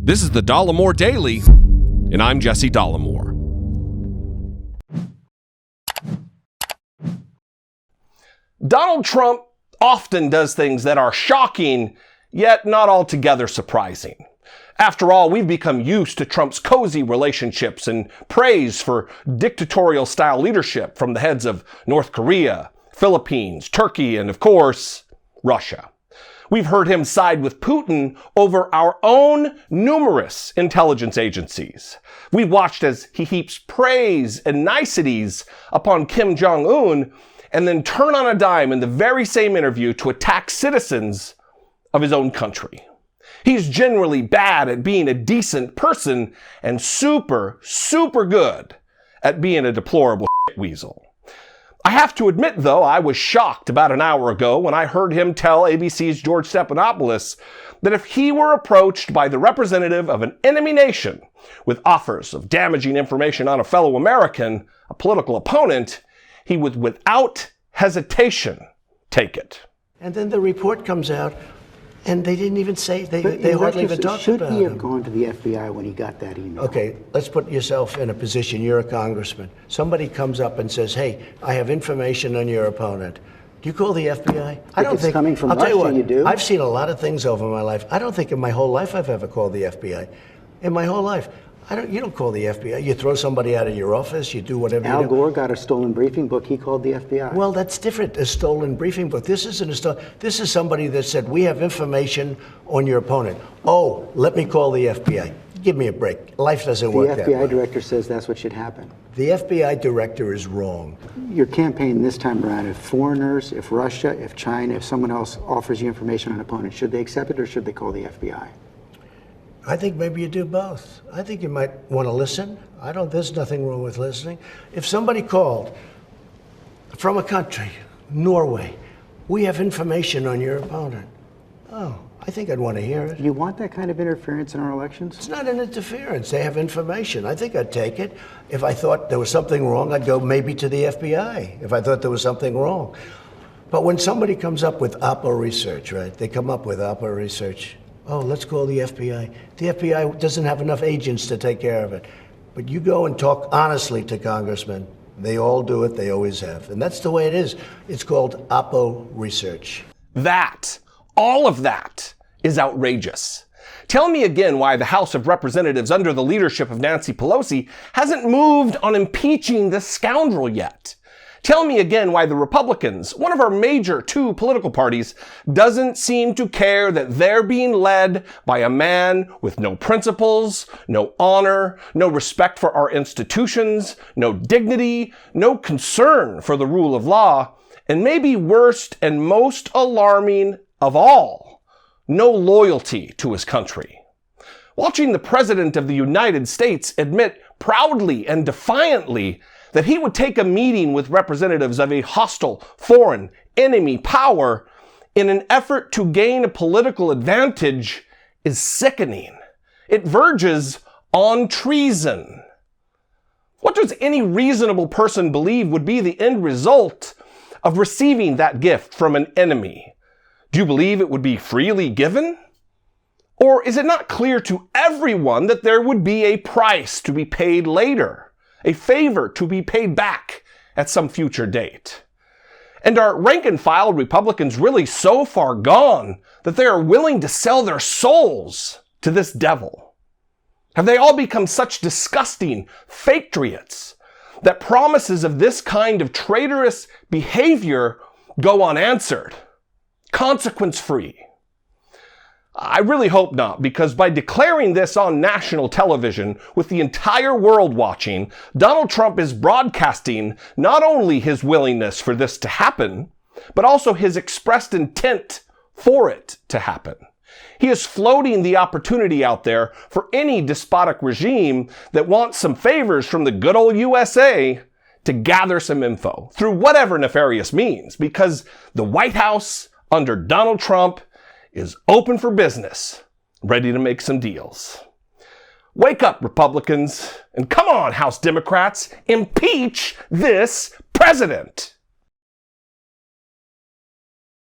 This is the Dollemore Daily, and I'm Jesse Dollemore. Donald Trump often does things that are shocking, yet not altogether surprising. After all, we've become used to Trump's cozy relationships and praise for dictatorial-style leadership from the heads of North Korea, Philippines, Turkey, and of course, Russia. We've heard him side with Putin over our own numerous intelligence agencies. We've watched as he heaps praise and niceties upon Kim Jong-un and then turn on a dime in the very same interview to attack citizens of his own country. He's generally bad at being a decent person and super good at being a deplorable weasel. I have to admit, though, I was shocked about an hour ago when I heard him tell ABC's George Stephanopoulos that if he were approached by the representative of an enemy nation with offers of damaging information on a fellow American, a political opponent, he would without hesitation take it. And then the report comes out, and they didn't even say, they hardly even talked about it. Should he have gone to the FBI when he got that email? Okay, let's put yourself in a position, you're a congressman. Somebody comes up and says, hey, I have information on your opponent. Do you call the FBI? I don't think coming from Russia, you do. I've seen a lot of things over my life. I don't think in my whole life I've ever called the FBI. In my whole life. You don't call the FBI. You throw somebody out of your office, you do whatever you do. Al Gore got a stolen briefing book, he called the FBI. Well, that's different, a stolen briefing book. This isn't a stolen, this is somebody that said, we have information on your opponent. Oh, let me call the FBI. Give me a break. Life doesn't work that way. The FBI director says that's what should happen. The FBI director is wrong. Your campaign this time around, if foreigners, if Russia, if China, if someone else offers you information on an opponent, should they accept it or should they call the FBI? I think maybe you do both. I think you might want to listen. There's nothing wrong with listening. If somebody called from a country, Norway, we have information on your opponent. Oh, I think I'd want to hear it. You want that kind of interference in our elections? It's not an interference. They have information. I think I'd take it. If I thought there was something wrong, I'd go maybe to the FBI if I thought there was something wrong. But when somebody comes up with Oppo research, right? They come up with Oppo research. Oh, let's call the FBI. The FBI doesn't have enough agents to take care of it. But you go and talk honestly to congressmen. They all do it. They always have. And that's the way it is. It's called Oppo research. All of that is outrageous. Tell me again why the House of Representatives under the leadership of Nancy Pelosi hasn't moved on impeaching this scoundrel yet. Tell me again why the Republicans, one of our major two political parties, doesn't seem to care that they're being led by a man with no principles, no honor, no respect for our institutions, no dignity, no concern for the rule of law, and maybe worst and most alarming of all, no loyalty to his country. Watching the President of the United States admit proudly and defiantly that he would take a meeting with representatives of a hostile, foreign, enemy power in an effort to gain a political advantage is sickening. It verges on treason. What does any reasonable person believe would be the end result of receiving that gift from an enemy? Do you believe it would be freely given? Or is it not clear to everyone that there would be a price to be paid later? A favor to be paid back at some future date? And are rank-and-file Republicans really so far gone that they are willing to sell their souls to this devil? Have they all become such disgusting patriots that promises of this kind of traitorous behavior go unanswered, consequence-free? I really hope not, because by declaring this on national television with the entire world watching, Donald Trump is broadcasting not only his willingness for this to happen, but also his expressed intent for it to happen. He is floating the opportunity out there for any despotic regime that wants some favors from the good old USA to gather some info through whatever nefarious means, because the White House under Donald Trump is open for business, ready to make some deals. Wake up, Republicans, and come on, House Democrats, impeach this president.